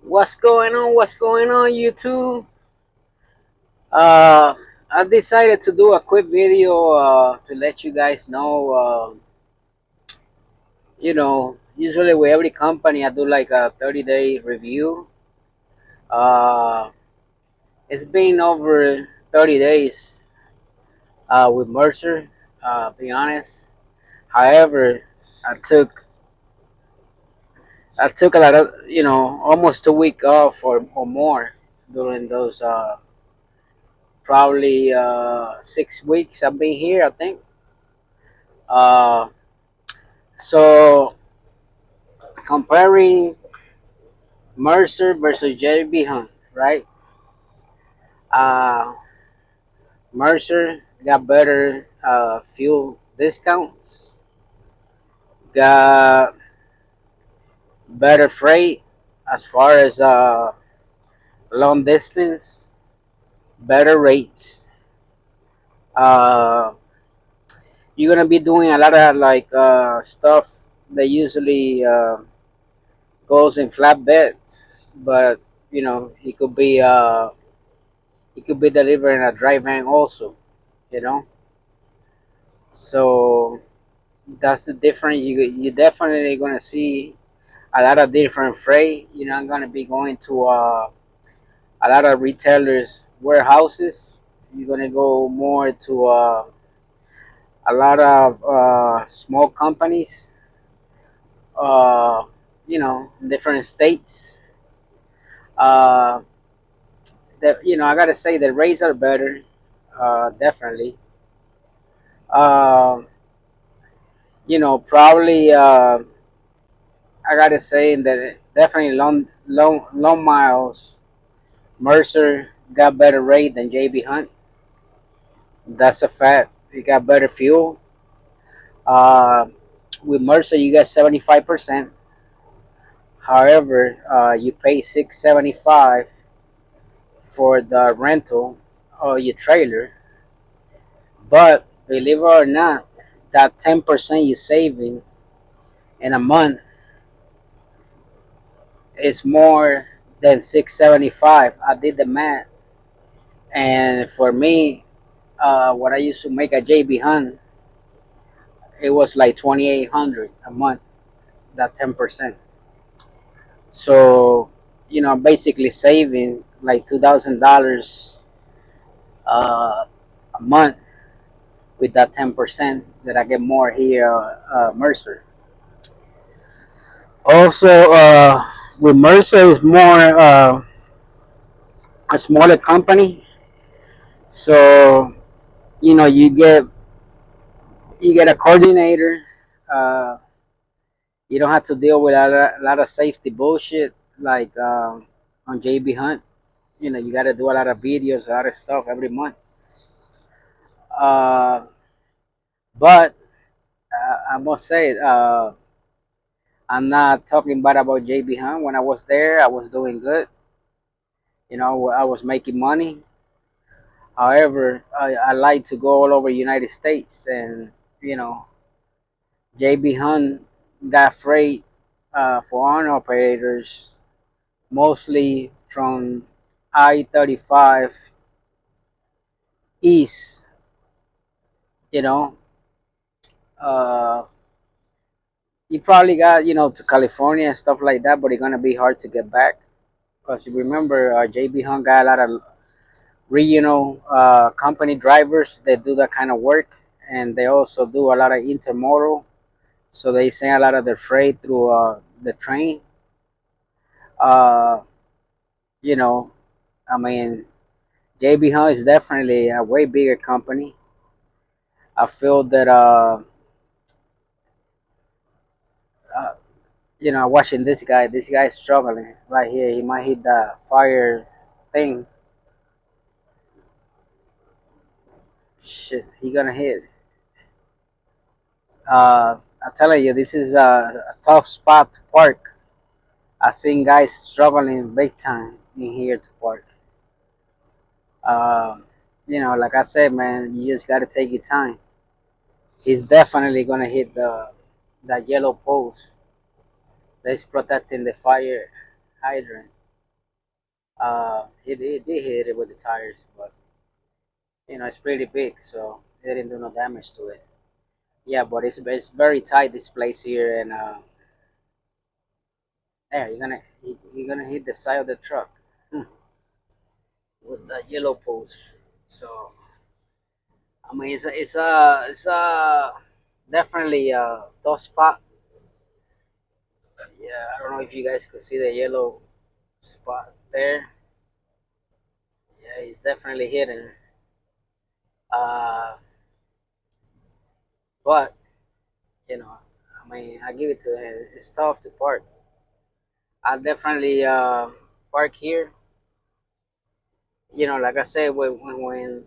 What's going on? What's going on, YouTube? Uh, I decided to do a quick video to let you guys know. Usually with every company, I do like a 30-day review. Uh, it's been over 30 days with Mercer, be honest. However, I took I took a lot of almost a week off or more during those probably 6 weeks I've been here. I think. Uh, so comparing Mercer versus JB Hunt, right? Uh, Mercer got better fuel discounts, got better freight as far as long distance, better rates. Uh, you're gonna be doing a lot of like stuff that usually goes in flatbeds, but it could be delivered in a dry van also, you know. So that's the difference. You definitely gonna see a lot of different freight. You're not gonna be going to a lot of retailers warehouses. You're gonna go more to a lot of small companies. Uh, different states. Uh, that I gotta say the rates are better. Definitely. Um, Probably I gotta say that definitely long miles. Mercer got better rate than JB Hunt. That's a fact. He got better fuel. Uh, with Mercer, you get 75%. However, you pay 675 for the rental of your trailer. But believe it or not, that 10% you're saving in a month is more than 675. I did the math, and for me, what I used to make at JB Hunt, it was like 2,800 a month. That 10%. So I'm basically saving like $2,000 a month with that 10% that I get more here, Mercer. Also, with Mercer is more a smaller company, so you get a coordinator. Uh, you don't have to deal with a lot of safety bullshit like on JB Hunt. You got to do a lot of videos, a lot of stuff every month. Uh, but I must say, I'm not talking bad about JB Hunt. When I was there, I was doing good. I was making money. However, I like to go all over United States, and you know, JB Hunt got freight for owner operators mostly from I-35 east. You know, uh, you probably got to California and stuff like that, but it's gonna be hard to get back because you remember JB Hunt got a lot of regional company drivers that do that kind of work, and they also do a lot of intermodal. So they send a lot of their freight through the train. Uh, you know, I mean, JB Hunt is definitely a way bigger company. I feel that uh, watching this guy is struggling right here. He might hit the fire thing. Shit, he gonna hit. I'm telling you, this is a tough spot to park. I've seen guys struggling big time in here to park. Um, like I said, man, you just gotta take your time. He's definitely gonna hit the yellow post that's protecting the fire hydrant. He did hit it with the tires, but it's pretty big, so it didn't do no damage to it. Yeah, but it's very tight this place here, and yeah, you're gonna hit the side of the truck with the yellow post. So I mean, it's a definitely a tough spot. Yeah, I don't know if you guys could see the yellow spot there. Yeah, he's definitely hidden. Uh, but you know, I mean, I give it to him. It's tough to park. I definitely park here. Like I said, when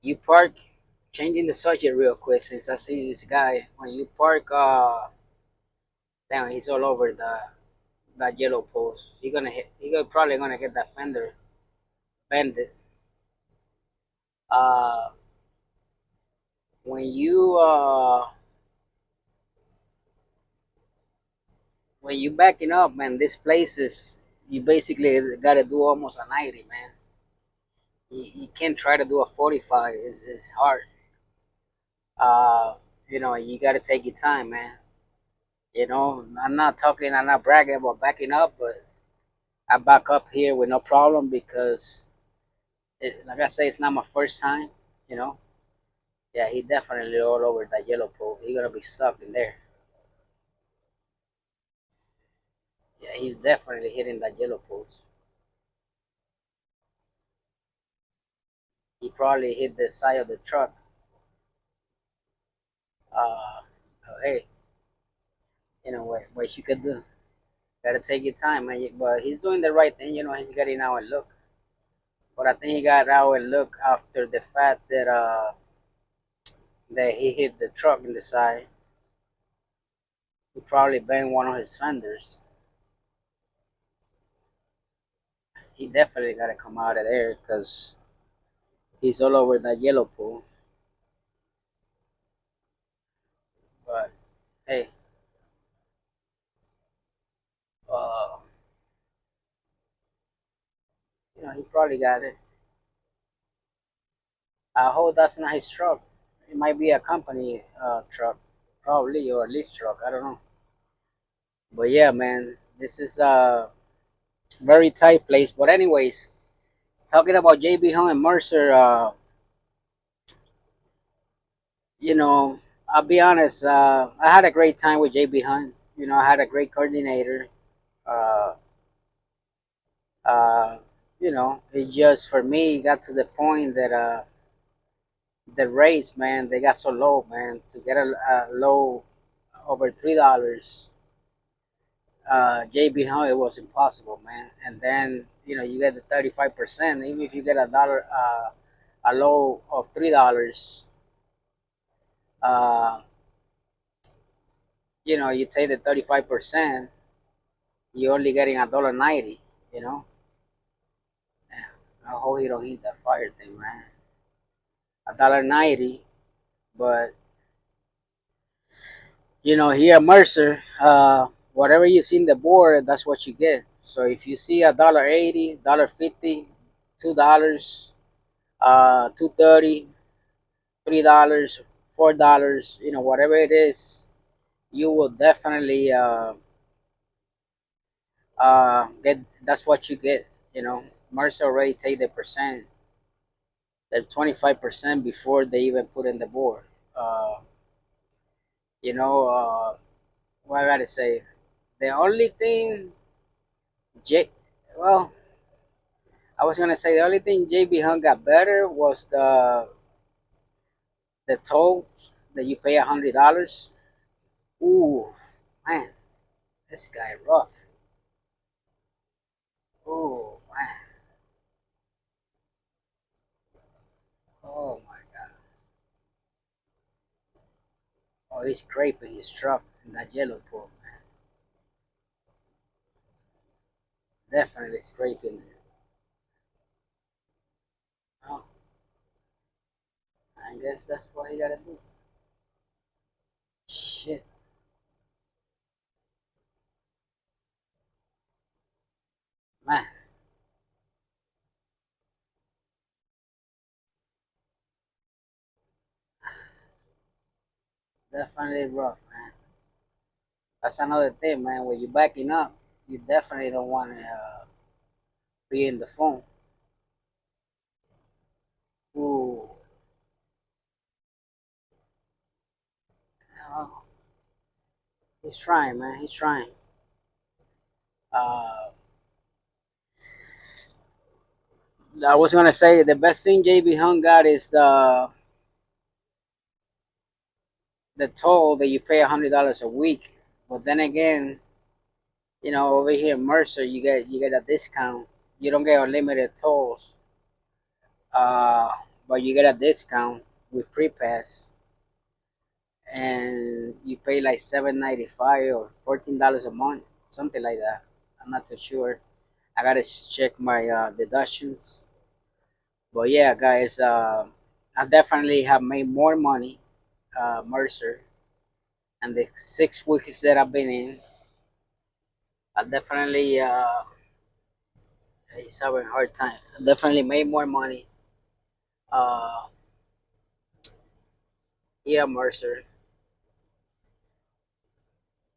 you park, changing the subject real quick since I see this guy. When you park, damn, he's all over that yellow post. Probably gonna get that fender bended. Uh, when you backing up, man, this place is you basically gotta do almost a 90, man. You can't try to do a 45. It's hard. Uh, you gotta take your time, man. I'm not bragging about backing up, but I back up here with no problem because, like I say, it's not my first time. You know, yeah, he definitely all over that yellow pole. He gonna be stuck in there. Yeah, he's definitely hitting that yellow post. He probably hit the side of the truck. Uh, hey, what you could do? Gotta take your time, man. But he's doing the right thing. He's getting out and look. But I think he got out and look after the fact that he hit the truck in the side. He probably banged one of his fenders. He definitely got to come out of there because he's all over that yellow pool. But hey, uh, he probably got it. I hope that's not his truck. It might be a company truck, probably, or a lease truck. I don't know. But yeah, man, this is a very tight place. But anyways, talking about JB Hunt and Mercer, I'll be honest. I had a great time with JB Hunt. I had a great coordinator. Uh, uh, it just for me it got to the point that the rates, man, they got so low, man. To get a low over $3, JB Hunt, it was impossible, man. And then you get the 35%. Even if you get a low of $3, uh, you take the 35%, you're only getting $1.90. You know, I hope he don't hit that fire thing, man. $1.90, but here at Mercer, whatever you see in the board, that's what you get. So if you see $1.80, $1.50, $2, 2.30, $3, $4, whatever it is, you will definitely get. That's what you get. Mercer already take the percent, the 25% before they even put in the board. Uh, you know, what I gotta say, the only thing, J, well, I was gonna say the only thing JB Hunt got better was the tolls that you pay $100. Ooh, man, this guy rough. Oh man, oh my god. Oh, he's scraping his truck in that yellow pool, man. Definitely scraping it. Oh, I guess that's what he gotta do. Shit, man. definitely rough, man. That's another thing, man. When you're backing up, you definitely don't want to be in the phone. Ooh, oh, he's trying, man. He's trying. Uh, I was gonna say the best thing JB Hunt got is the toll that you pay $100 a week. But then again, over here in Mercer, you get a discount. You don't get unlimited tolls, uh, but you get a discount with pre-pass, and you pay like 7.95 or $14 a month, something like that. I'm not too sure. I gotta check my deductions. But yeah, guys, I definitely have made more money, Mercer, and the 6 weeks that I've been in, I definitely he's having a hard time. I definitely made more money. Uh, yeah, Mercer,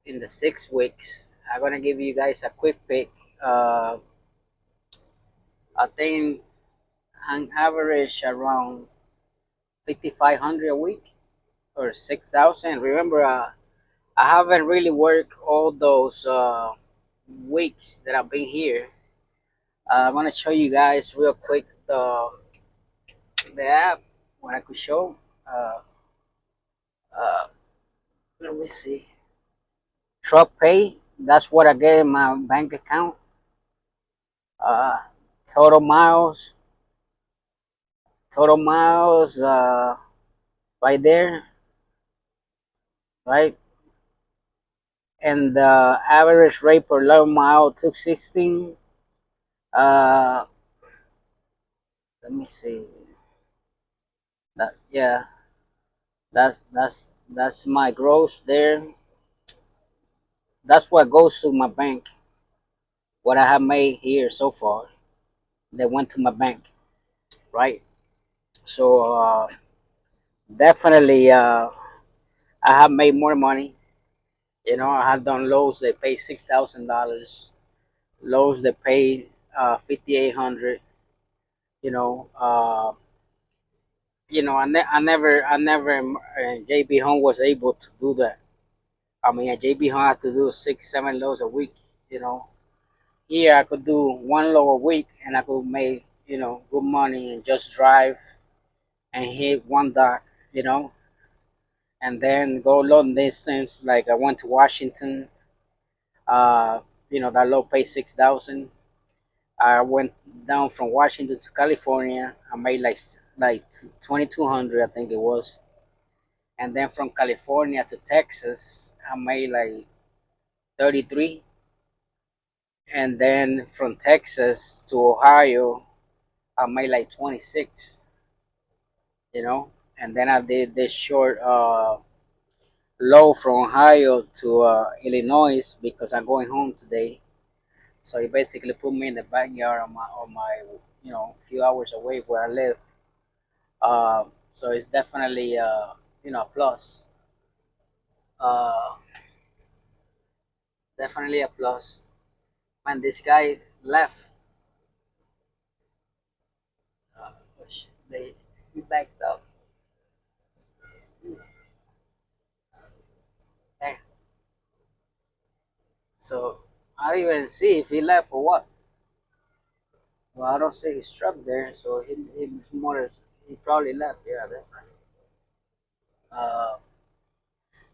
in the 6 weeks. I'm gonna give you guys a quick pick. Uh, I think on average around 5,500 a week or 6,000. Remember, I haven't really worked all those weeks that I've been here. I'm gonna show you guys real quick the app what I could show. Uh, uh, Let me see. Truck pay. That's what I get in my bank account. Uh, total miles. Total miles. Right there. Right. And the average rate per 11 mile took 16. Uh, Let me see. That yeah. That's my gross there. That's what goes to my bank. What I have made here so far, they went to my bank, right? So definitely, I have made more money. I have done lows that pay $6,000, lows that pay 5,800. You know, uh, I never, JB Home was able to do that. I mean, at JB Home, I had to do 6, 7 loads a week. You know, Here I could do one load a week, and I could make good money and just drive and hit one dock, you know, and then go long distance. Like I went to Washington, uh, that load paid 6,000. I went down from Washington to California. I made like 2,200, I think it was, and then from California to Texas, I made like 33, and then from Texas to Ohio, I made like 26. And then I did this short low from Ohio to Illinois because I'm going home today. So he basically put me in the backyard of my few hours away where I live. So it's definitely a plus. Uh, Definitely a plus. Man, this guy left. Uh, they he backed up. Eh, So I don't even see if he left or what. Well, I don't see his truck there, so he probably left. Yeah, definitely. Uh,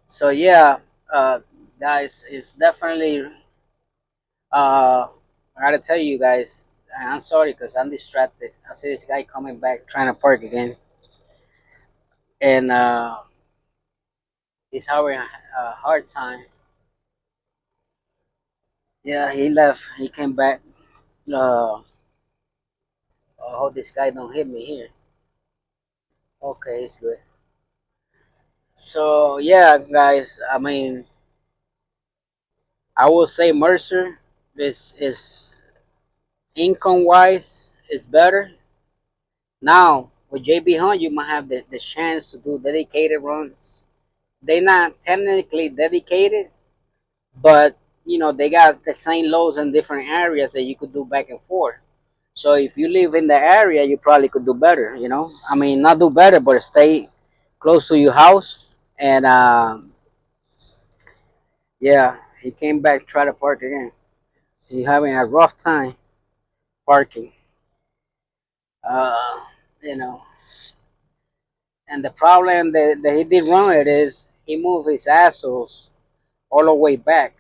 so yeah, uh, guys, it's definitely. I gotta tell you guys, I'm sorry because I'm distracted. I see this guy coming back trying to park again, and he's having a hard time. Yeah, he left. He came back. I hope this guy don't hit me here. Okay, it's good. So yeah, guys. I mean, I will say Mercer is income wise is better. Now with JB Hunt, you might have the chance to do dedicated runs. They not technically dedicated, but they got the same loads in different areas that you could do back and forth. So if you live in the area, you probably could do better. I mean, not do better, but stay close to your house. And yeah, he came back, try to park again. He having a rough time parking. Uh, you know, and the problem that he did wrong it is he moved his assholes all the way back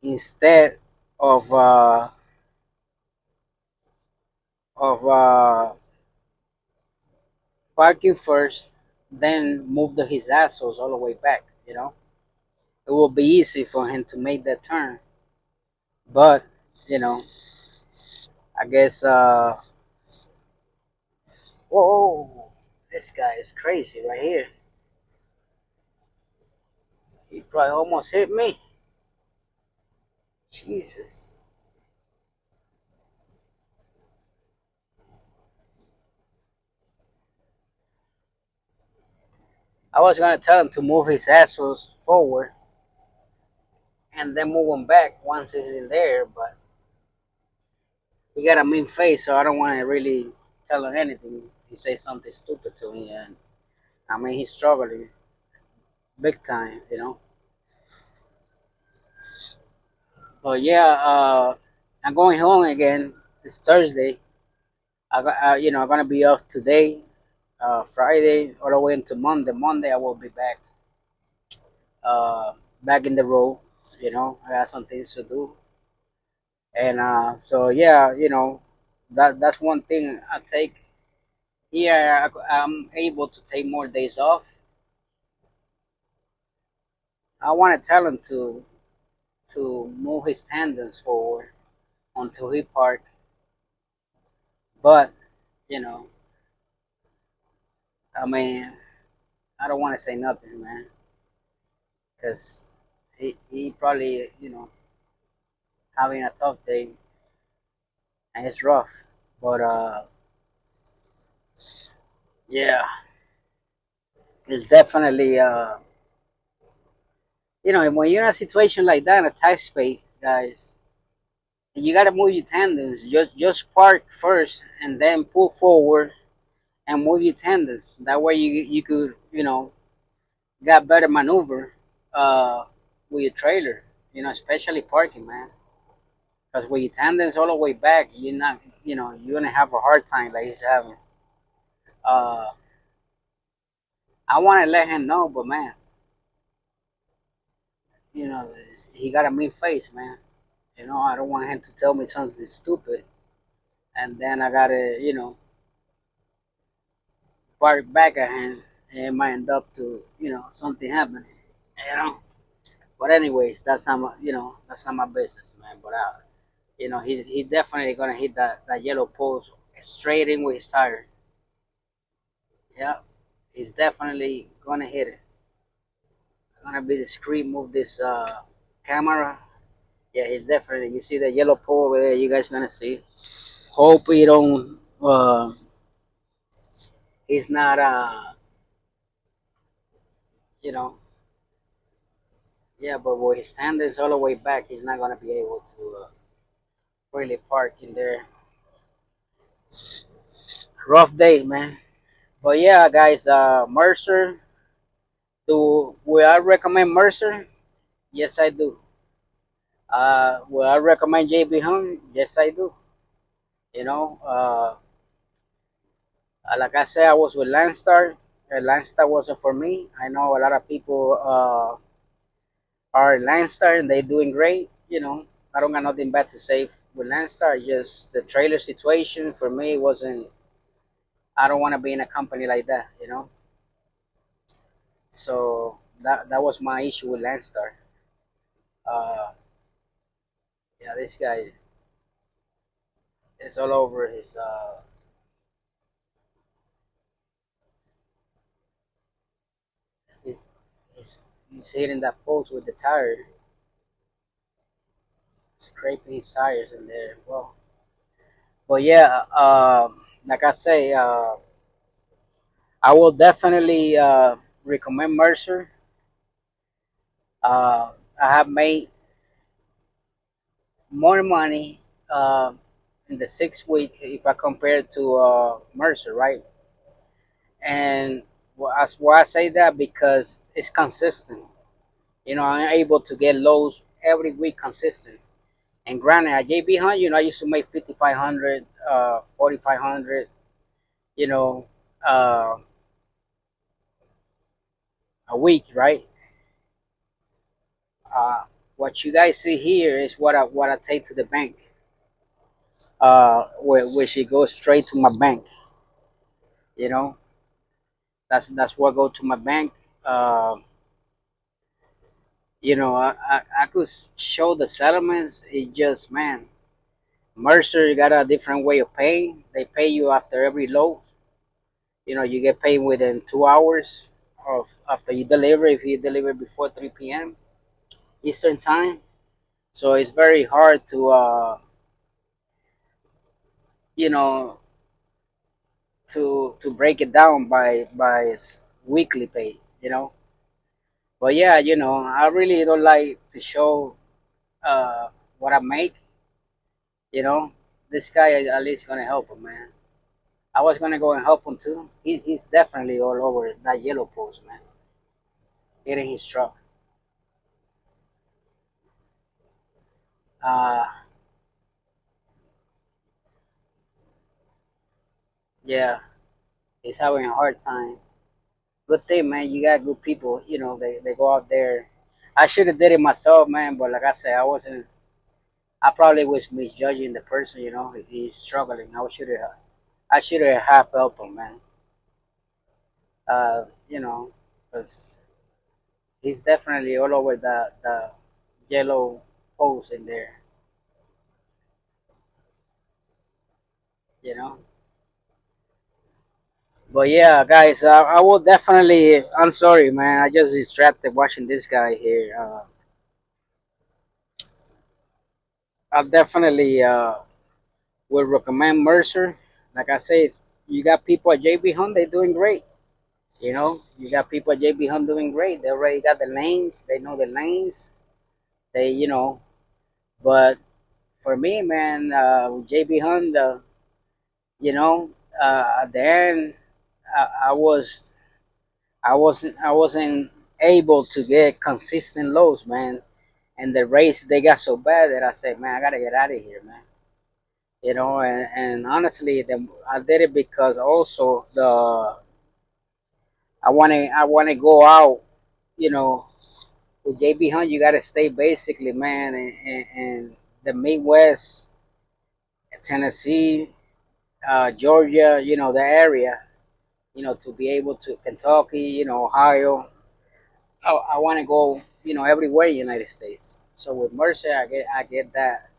instead of uh, of parking first, then move his assholes all the way back. It will be easy for him to make that turn, but you know, I guess. Whoa, this guy is crazy right here. He probably almost hit me. Jesus. I was gonna tell him to move his assholes forward and then move him back once he's in there, but he got a mean face, so I don't want to really tell him anything. He says something stupid to me, and I mean he's struggling big time. But yeah, I'm going home again. It's Thursday. I'm gonna be off today, Friday, all the way into Monday. Monday I will be uh, back in the road. I got some things to do, and so yeah, that's one thing I take here. I'm able to take more days off. I want to tell him to move his tendons forward onto his park, but you know, I mean, I don't want to say nothing, man, because he probably having a tough day and it's rough, but yeah, it's definitely when you're in a situation like that in a tight space, guys, you gotta move your tendons. Just park first and then pull forward and move your tendons. That way you could got better maneuver uh with your trailer. Especially parking, man. Because with your tendons all the way back, you're not you're gonna have a hard time like he's having. Uh, I want to let him know, but man, he got a mean face, man. I don't want him to tell me something stupid, and then I gotta bark back at him, and it might end up to something happening. You know. But anyways, that's not my business, man. But he definitely gonna hit that yellow post straight in with his tire. Yeah, he's definitely gonna hit it. Gonna be discreet. Move this camera. Yeah, he's definitely. You see the yellow pole over there. You guys gonna see. Hope he don't. He's not. You know. Yeah, but with his standards all the way back, he's not gonna be able to really park in there. Rough day, man. But yeah, guys. Mercer. Will I recommend Mercer? Yes, I do. Will I recommend JB Hunt? Yes, I do. You know, like I said, I was with Landstar. Landstar wasn't for me. I know a lot of people are Landstar and they doing great. I don't got nothing bad to say with Landstar. Just the trailer situation for me wasn't. I don't want to be in a company like that. So that was my issue with Landstar. Uh, yeah, this guy is all over his. He's, he's, he's hitting that post with the tire, scraping his tires in there. Well, but yeah, like I say, I will definitely recommend Mercer. Uh, I have made more money uh, in the 6 week if I compare it to Mercer, right? And why I say that because it's consistent. I'm able to get lows every week consistent. And granted, at JB Hunt, I used to make 5,500, 4,500, you know, uh, a week, right? Uh, what you guys see here is what I take to the bank, which it goes straight to my bank. You know, that's what go to my bank. Uh, I could show the settlements. It just man, Mercer, you got a different way of paying. They pay you after every load. You get paid within 2 hours of after you deliver. If you deliver before 3 p.m. Eastern time, so it's very hard to you know to break it down by weekly pay. But yeah, I really don't like to show uh what I make. You know, this guy at least gonna help him, man. I was gonna go and help him too. He's definitely all over that yellow post, man. Hitting his truck. Uh, yeah, he's having a hard time. Good thing, man. You got good people. They go out there. I should have did it myself, man. But like I said, I wasn't. I probably was misjudging the person. He's struggling. I should have helped him, man. Because he's definitely all over the yellow post in there. You know. But yeah, guys, I will definitely. I'm sorry, man. I just distracted watching this guy here. I definitely will recommend Mercer. Like I say, you got people at JB Hunt. They doing great. You got people at JB Hunt doing great. They already got the lanes. They know the lanes. But for me, man, with JB Hunt, at the end, I wasn't able to get consistent lows, man. And the race they got so bad that I said, man, I gotta get out of here, man. And honestly, I did it because also I wanna go out, you know. With JB Hunt, you gotta stay basically, man, and the Midwest, Tennessee, Georgia, the area, to be able to Kentucky, Ohio. I want to go, everywhere in the United States. So with Mercer, I get that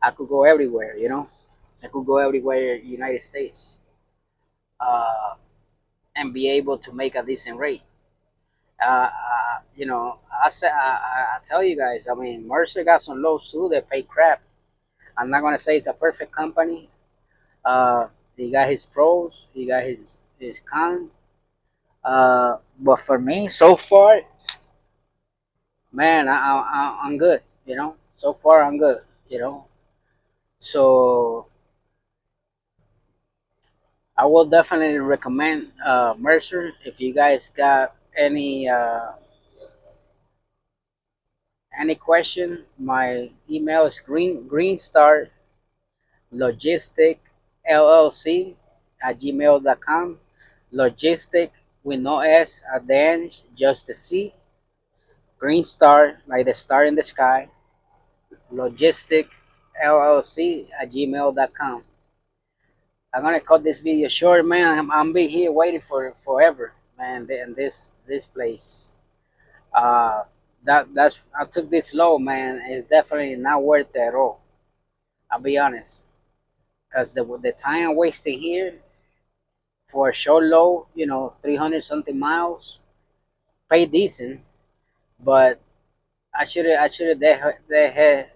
I could go everywhere, I could go everywhere in the United States, uh, and be able to make a decent rate. I tell you guys, I mean, Mercer got some lows too. They pay crap. I'm not gonna say it's a perfect company. Uh, he got his pros, he got his cons. But for me, so far, man, I'm good. So far I'm good. So I will definitely recommend Mercer if you guys got any question. My email is greenstar logistic llc at gmail.com. Logistic with no s at the end, just the c. Green Star, like the star in the sky. Logistic llc at gmail.com. I'm gonna cut this video short, man. I'm be here waiting for forever, man. In this place, that's I took this low, man. It's definitely not worth it at all. I'll be honest, cause the time I'm wasting here for a short low, 300 something miles, pay decent, but I should have they had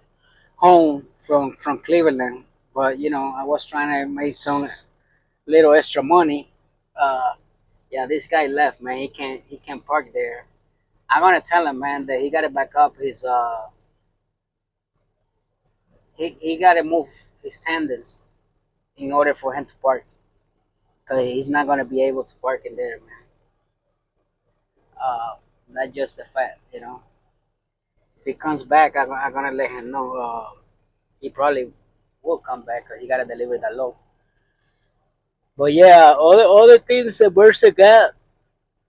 home from Cleveland, but I was trying to make some little extra money. Uh, Yeah, this guy left, man. He can't park there. I'm gonna tell him, man, that he gotta back up his he gotta move his tendons in order for him to park, cause he's not gonna be able to park in there, man. Uh, that's just the fact, you know. If he comes back, I'm gonna let him know. He probably will come back, cause he gotta deliver the load. But yeah, all the things that Mercer got,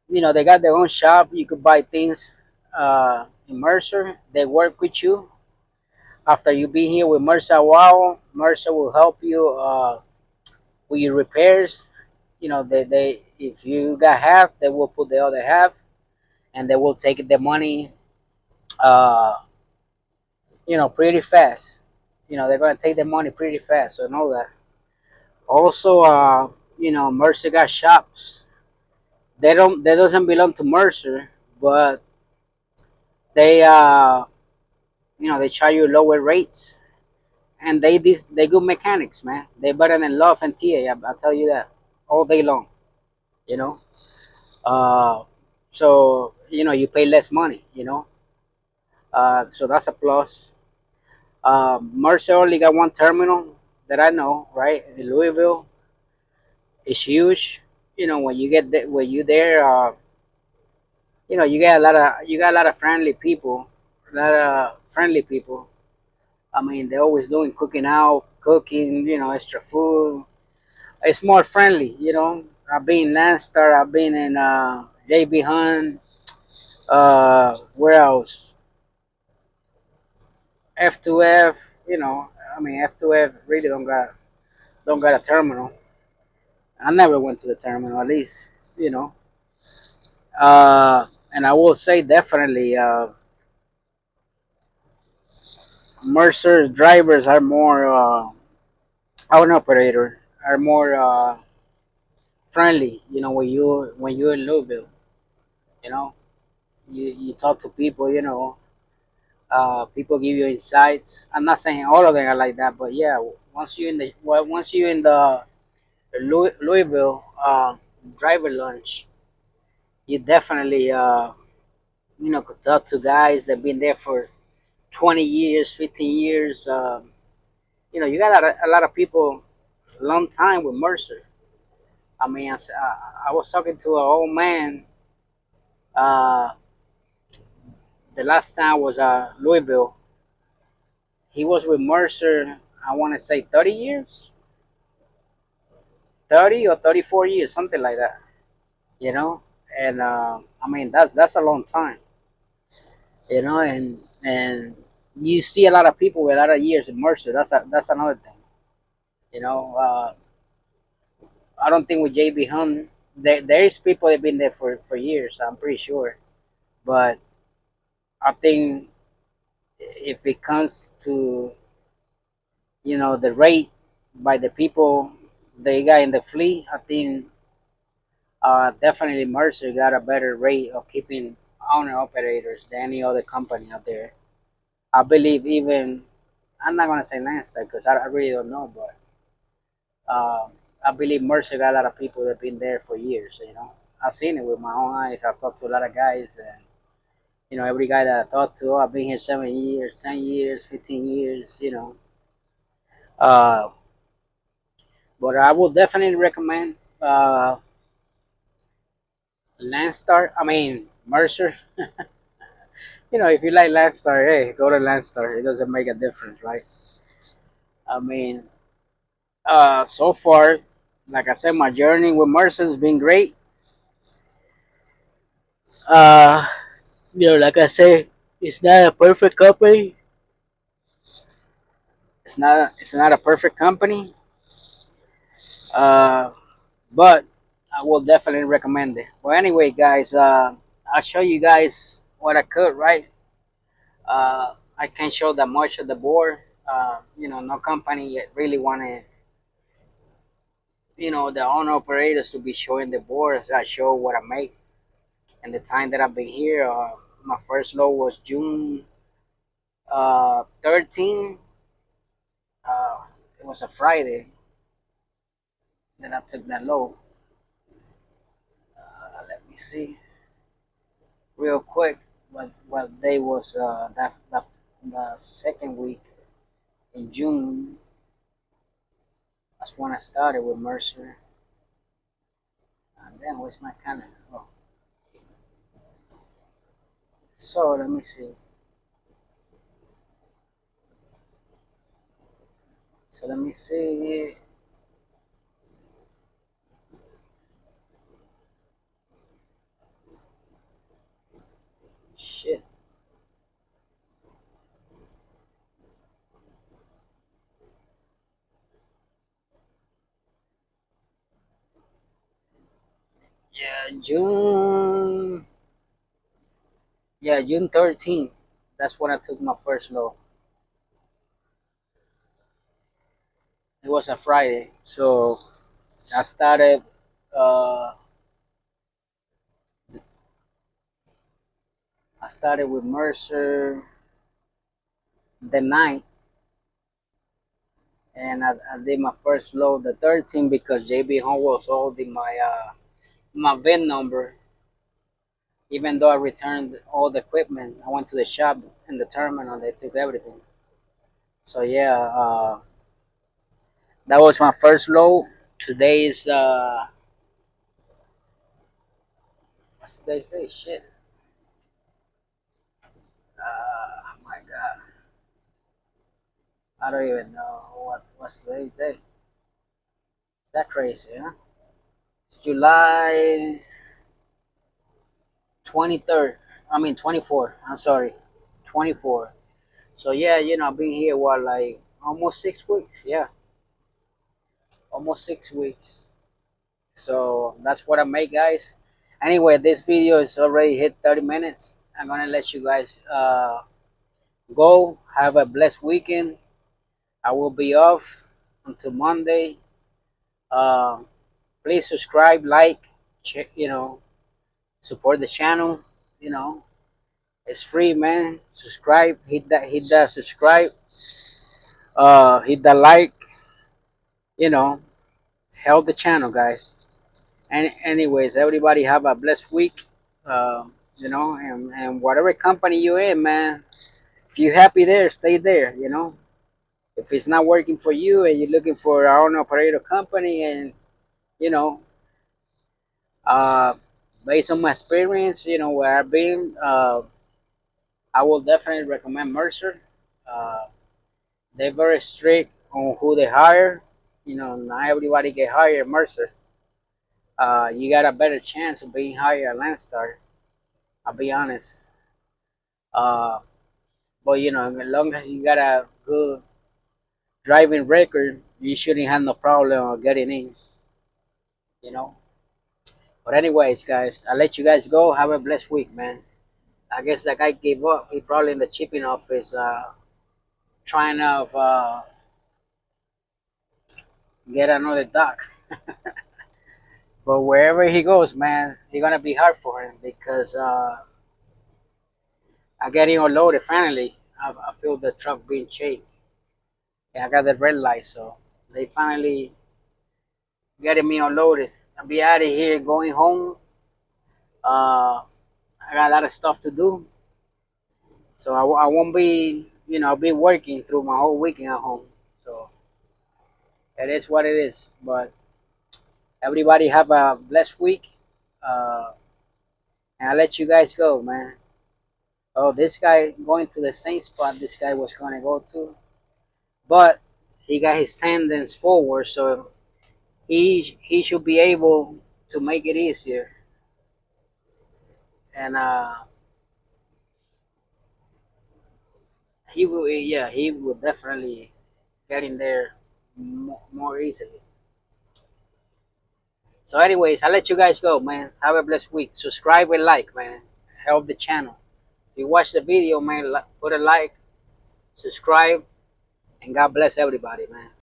they got their own shop. You could buy things in Mercer. They work with you. After you be here with Mercer a while, Mercer will help you with your repairs. They if you got half, they will put the other half, and they will take the money, uh, pretty fast. They're gonna take the money pretty fast. So know that. Also, Mercer got shops. They doesn't belong to Mercer, but they they charge you lower rates, and they good mechanics, man. They better than Love and TA. I'll tell you that all day long. You know, uh, so you pay less money. So that's a plus. Mercer only got one terminal that I know, right? In Louisville, it's huge. When you get there, when you there, you got a lot of friendly people, a lot of friendly people. I mean, they're always doing cooking out, cooking, extra food. It's more friendly, I've been in Landstar, I've been in JB Hunt, where else? F2F, I mean F2F really don't got a terminal. I never went to the terminal, at least, you know. And I will say definitely, Mercer drivers are more, our operator are more friendly. When you're in Louisville, you know, you talk to people, people give you insights. I'm not saying all of them are like that, but yeah, once you're in the Louisville driver lunch, you definitely could talk to guys that been there for 20 years, 15 years. You got a lot of people long time with Mercer. I mean, I was talking to an old man. Uh, the last time was Louisville. He was with Mercer. I want to say 30 years, 30 or 34 years, something like that. You know, and I mean that's a long time. And you see a lot of people with a lot of years in Mercer. That's another thing. You know, I don't think with JB Hunt there is people that have been there for years. I'm pretty sure, but I think if it comes to the rate by the people they got in the fleet, I think definitely Mercer got a better rate of keeping owner operators than any other company out there. I believe even I'm not gonna say Landstar because I really don't know, but I believe Mercer got a lot of people that have been there for years. I've seen it with my own eyes. I've talked to a lot of guys, and every guy that I talked to, I've been here 7 years, 10 years, 15 years. Uh, but I will definitely recommend Landstar. I mean Mercer. If you like Landstar, hey, go to Landstar. It doesn't make a difference, right? I mean, so far, like I said, my journey with Mercer has been great. Uh, like I say, it's not a perfect company. It's not a perfect company. Uh, but I will definitely recommend it. Well, anyway, guys, I'll show you guys what I could. Right? I can't show that much of the board. No company yet really wanted the owner operators to be showing the boards. I show what I make and the time that I've been here. My first load was June 13. It was a Friday that I took that load. see real quick what day was that the second week in June. That's when I started with Mercer. And then where's my calendar? Oh, so let me see. So let me see. Shit. Yeah, June. Yeah, June 13th. That's when I took my first load. It was a Friday, so I started. Uh, I started with Mercer the night, and I did my first load the 13th because JB Home was holding my VIN number. Even though I returned all the equipment, I went to the shop in the terminal. They took everything. So yeah, that was my first load. Today is what's today's day? Shit. My God, I don't even know what's today's day. That crazy, huh? It's July 23rd. I mean 24. I'm sorry, 24. So yeah, I've been here what like almost 6 weeks. Yeah, almost 6 weeks. So that's what I make, guys. Anyway, this video is already hit 30 minutes. I'm gonna let you guys go. Have a blessed weekend. I will be off until Monday. Uh, please subscribe, like, support the channel. You know, it's free, man. Subscribe, hit that subscribe, hit the like. You know, help the channel, guys. And anyways, everybody have a blessed week. And whatever company you're in, man, if you're happy there, stay there. If it's not working for you and you're looking for our own operator company, and you know, uh, based on my experience, where I've been, I will definitely recommend Mercer. Uh, they're very strict on who they hire. Not everybody get hired at Mercer. You got a better chance of being hired at Landstar. I'll be honest. Uh, but as long as you got a good driving record, you shouldn't have no problem of getting in. You know. But anyways, guys, I'll let you guys go. Have a blessed week, man. I guess that guy gave up. He probably in the shipping office, trying to get another dock. But wherever he goes, man, it's gonna be hard for him because I get him unloaded finally. I feel the truck being shake. And I got the red light, so they finally getting me unloaded. I'll be out of here, going home. I got a lot of stuff to do, so I won't be, I'll be working through my whole weekend at home. So it is what it is. But everybody have a blessed week, uh, and I'll let you guys go, man. Oh, this guy going to the same spot this guy was gonna go to, but he got his tendons forward, so he should be able to make it easier. And he will definitely get in there more easily. So, anyways, I'll let you guys go, man. Have a blessed week. Subscribe and like, man. Help the channel. If you watch the video, man, put a like, subscribe, and God bless everybody, man.